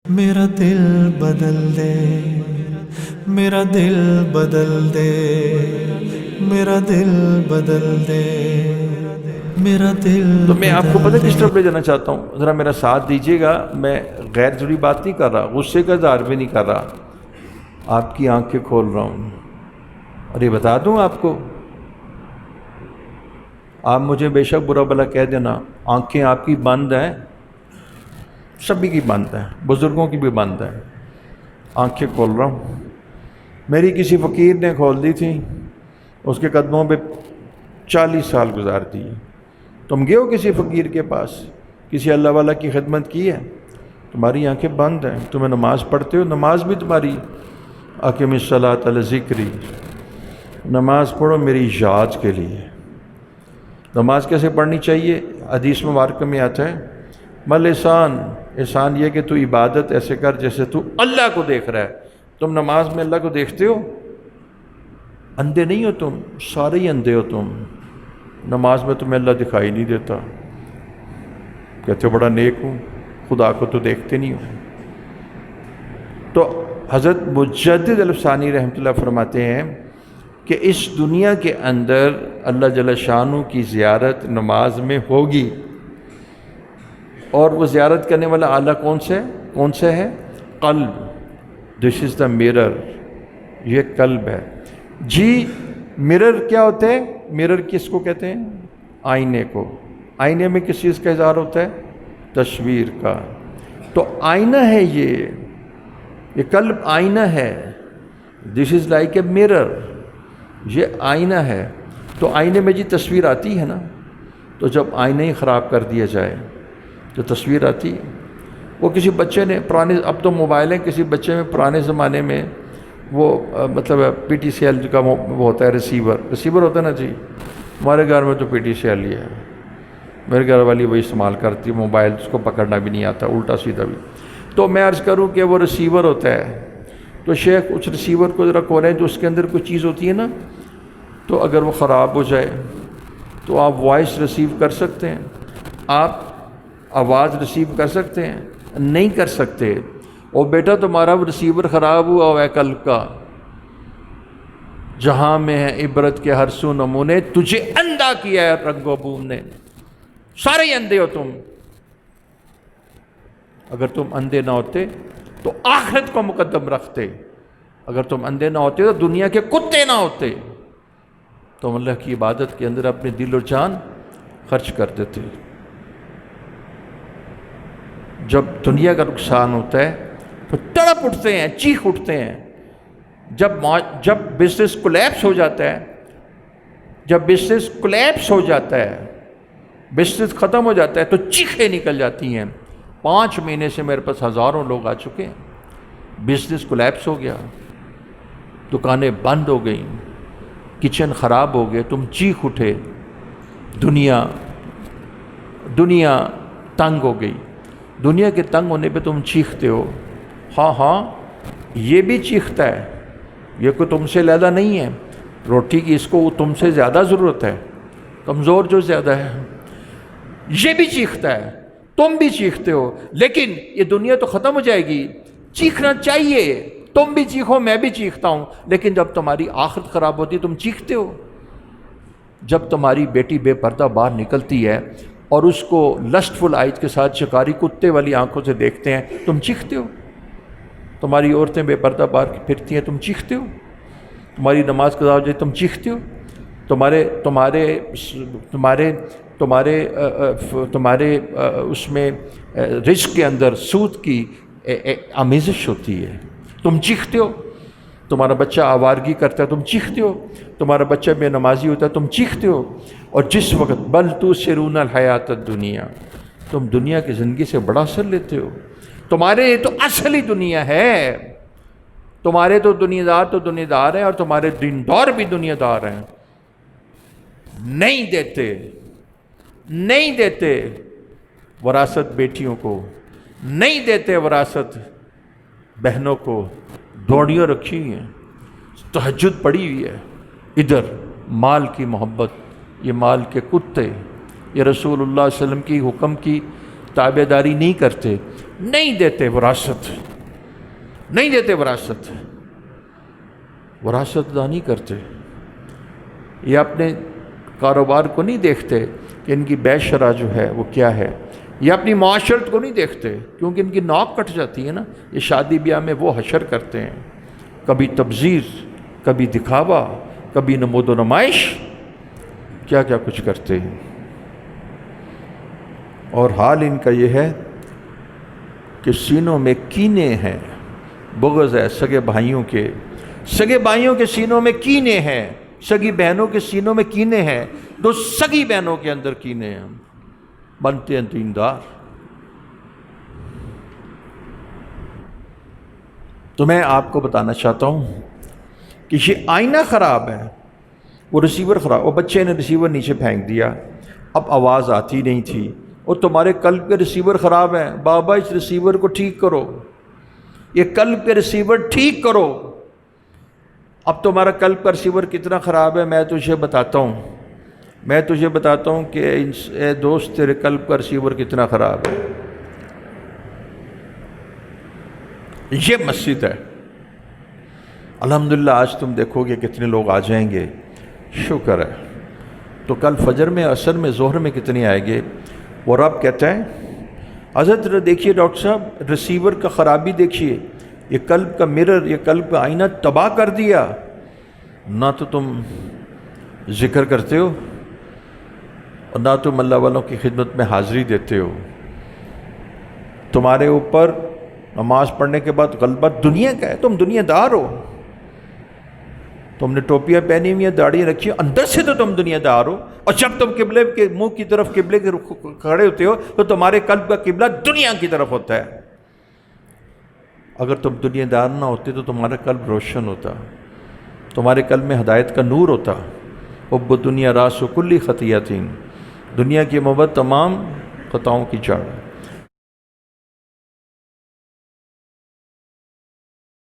میرا دل بدل دے، میرا دل بدل دے، میرا دل بدل دے، میرا دل تو میں آپ کو بدل پتہ دے۔ کس طرف لے جانا چاہتا ہوں، ذرا میرا ساتھ دیجیے گا۔ میں غیر ضروری بات نہیں کر رہا، غصے کا اظہار بھی نہیں کر رہا، آپ کی آنکھیں کھول رہا ہوں۔ اور یہ بتا دوں آپ کو، آپ مجھے بے شک برا بھلا کہہ دینا، آنکھیں آپ کی بند ہیں، سبھی کی بند ہیں، بزرگوں کی بھی بند ہیں۔ آنکھیں کھول رہا ہوں، میری کسی فقیر نے کھول دی تھی، اس کے قدموں پہ 40 سال گزار دیے۔ تم گئے ہو کسی فقیر کے پاس، کسی اللہ والا کی خدمت کی ہے، تمہاری آنکھیں بند ہیں، تمہیں نماز پڑھتے ہو، نماز بھی تمہاری اقیم الصلاۃ علی ذکری، نماز پڑھو میری یاد کے لیے۔ نماز کیسے پڑھنی چاہیے؟ حدیث مبارکہ میں آتا ہے مل احسان، احسان یہ کہ تو عبادت ایسے کر جیسے تو اللہ کو دیکھ رہا ہے۔ تم نماز میں اللہ کو دیکھتے ہو؟ اندھے نہیں ہو تم، سارے ہی اندھے ہو تم، نماز میں تمہیں اللہ دکھائی نہیں دیتا، کہتے ہو بڑا نیک ہوں، خدا کو تو دیکھتے نہیں ہو۔ تو حضرت مجدد الفسانی رحمۃ اللہ فرماتے ہیں کہ اس دنیا کے اندر اللہ جل شانہ کی زیارت نماز میں ہوگی، اور وہ زیارت کرنے والا آلہ کون سے ہے؟ قلب۔ دس از دا میرر، یہ قلب ہے جی۔ مرر کیا ہوتا ہے؟ مرر کس کو کہتے ہیں؟ آئینے کو۔ آئینے میں کس چیز کا اظہار ہوتا ہے؟ تصویر کا۔ تو آئینہ ہے یہ قلب آئینہ ہے۔ دس از لائک اے مرر، یہ آئینہ ہے۔ تو آئینے میں جی تصویر آتی ہے نا، تو جب آئینہ ہی خراب کر دیا جائے تو تصویر آتی ہے۔ وہ کسی بچے نے پرانے، اب تو موبائل ہیں، کسی بچے میں پرانے زمانے میں وہ مطلب پی ٹی سی ایل کا وہ ہوتا ہے ریسیور ہوتا ہے نا جی، ہمارے گھر میں تو پی ٹی سی ایل ہی ہے، میرے گھر والی وہی استعمال کرتی ہے موبائل، اس کو پکڑنا بھی نہیں آتا الٹا سیدھا بھی۔ تو میں عرض کروں کہ وہ ریسیور ہوتا ہے، تو شیخ اس ریسیور کو ذرا کھولیں، جو اس کے اندر کوئی چیز ہوتی ہے نا، تو اگر وہ خراب ہو جائے تو آپ وائس ریسیو کر سکتے ہیں، آپ آواز ریسیو کر سکتے ہیں؟ نہیں کر سکتے۔ اور بیٹا تمہارا وہ ریسیور خراب ہوا ہے قلب کا، جہاں میں ہے عبرت کے ہر سو نمونے، تجھے اندھا کیا ہے رنگ و بو نے، سارے ہی اندھے ہو تم۔ اگر تم اندھے نہ ہوتے تو آخرت کو مقدم رکھتے، اگر تم اندھے نہ ہوتے تو دنیا کے کتے نہ ہوتے، تم اللہ کی عبادت کے اندر اپنے دل و جان خرچ کر دیتے۔ جب دنیا کا نقصان ہوتا ہے تو تڑپ اٹھتے ہیں، چیخ اٹھتے ہیں۔ جب بزنس کولیپس ہو جاتا ہے، جب بزنس کولیپس ہو جاتا ہے، بزنس ختم ہو جاتا ہے تو چیخیں نکل جاتی ہیں۔ 5 مہینے سے میرے پاس ہزاروں لوگ آ چکے ہیں، بزنس کولیپس ہو گیا، دکانیں بند ہو گئیں، کچن خراب ہو گئے، تم چیخ اٹھے، دنیا تنگ ہو گئی۔ دنیا کے تنگ ہونے پہ تم چیختے ہو، ہاں یہ بھی چیختا ہے، یہ کوئی تم سے علیحدہ نہیں ہے، روٹی کی اس کو تم سے زیادہ ضرورت ہے، کمزور جو زیادہ ہے، یہ بھی چیختا ہے، تم بھی چیختے ہو، لیکن یہ دنیا تو ختم ہو جائے گی، چیخنا چاہیے، تم بھی چیخو میں بھی چیختا ہوں، لیکن جب تمہاری آخرت خراب ہوتی ہے تم چیختے ہو۔ جب تمہاری بیٹی بے پردہ باہر نکلتی ہے اور اس کو لسٹفل آئز کے ساتھ شکاری کتے والی آنکھوں سے دیکھتے ہیں تم چیختے ہو۔ تمہاری عورتیں بے پردہ باہر پھرتی ہیں تم چیختے ہو۔ تمہاری نماز قضا ہو جائے تم چیختے ہو۔ تمہارے اس میں رزق کے اندر سود کی آمیزش ہوتی ہے، تم چیختے ہو۔ تمہارا بچہ آوارگی کرتا ہے تم چیختے ہو، تمہارا بچہ بے نمازی ہوتا ہے تم چیختے ہو۔ اور جس وقت بل تؤثرون الحیات الدنیا، تم دنیا کی زندگی سے بڑا اثر لیتے ہو، تمہارے یہ تو اصلی دنیا ہے، تمہارے تو دنیا دار ہیں اور تمہارے دیندار بھی دنیا دار ہیں، نہیں دیتے وراثت بیٹیوں کو، نہیں دیتے وراثت بہنوں کو، دوڑیاں رکھی ہوئی ہیں، تہجد پڑی ہوئی ہے، ادھر مال کی محبت، یہ مال کے کتے، یہ رسول اللہ صلی اللہ علیہ وسلم کی حکم کی تابع داری نہیں کرتے، نہیں دیتے وراثت، نہیں دیتے وراثت، وراثت ادا نہیں کرتے. یہ اپنے کاروبار کو نہیں دیکھتے کہ ان کی بے شرح جو ہے وہ کیا ہے. یہ اپنی معاشرت کو نہیں دیکھتے کیونکہ ان کی نوک کٹ جاتی ہے نا. یہ شادی بیاہ میں وہ حشر کرتے ہیں، کبھی تبذیر، کبھی دکھاوا، کبھی نمود و نمائش، کیا کیا کچھ کرتے ہیں. اور حال ان کا یہ ہے کہ سینوں میں کینے ہیں، بغض ہے سگے بھائیوں کے، سگے بھائیوں کے سینوں میں کینے ہیں، سگی بہنوں کے سینوں میں کینے ہیں، تو سگی بہنوں کے اندر کینے ہیں، بنتے ہیں دیندار. تو میں آپ کو بتانا چاہتا ہوں کہ یہ آئینہ خراب ہے، وہ ریسیور خراب. وہ بچے نے ریسیور نیچے پھینک دیا، اب آواز آتی نہیں تھی، اور تمہارے قلب کے ریسیور خراب ہیں، بابا اس ریسیور کو ٹھیک کرو، یہ قلب کے ریسیور ٹھیک کرو. اب تمہارا قلب کا ریسیور کتنا خراب ہے میں تجھے بتاتا ہوں، میں تجھے بتاتا ہوں کہ اے دوست تیرے قلب کا ریسیور کتنا خراب ہے. یہ مسجد ہے، الحمدللہ آج تم دیکھو گے کتنے لوگ آ جائیں گے، شکر ہے. تو کل فجر میں، عصر میں، ظہر میں کتنے آئیں گے. وہ رب کہتا ہے حضرت دیکھیے ڈاکٹر صاحب ریسیور کا خرابی دیکھیے، یہ قلب کا مرر، یہ قلب کا آئینہ تباہ کر دیا. نہ تو تم ذکر کرتے ہو اور نہ تم اللہ والوں کی خدمت میں حاضری دیتے ہو. تمہارے اوپر نماز پڑھنے کے بعد غلبہ دنیا کا ہے، تم دنیا دار ہو. تم نے ٹوپیاں پہنی ہوئی ہیں، داڑھی رکھی ہے، اندر سے تو تم دنیا دار ہو. اور جب تم قبلے کے منہ کی طرف، قبلے کے کھڑے ہوتے ہو تو تمہارے قلب کا قبلہ دنیا کی طرف ہوتا ہے. اگر تم دنیا دار نہ ہوتے تو تمہارا قلب روشن ہوتا، تمہارے قلب میں ہدایت کا نور ہوتا. حب دنیا راس و کلی خطیئۃ، دنیا کی محبت تمام خطاؤں کی جڑ ہے.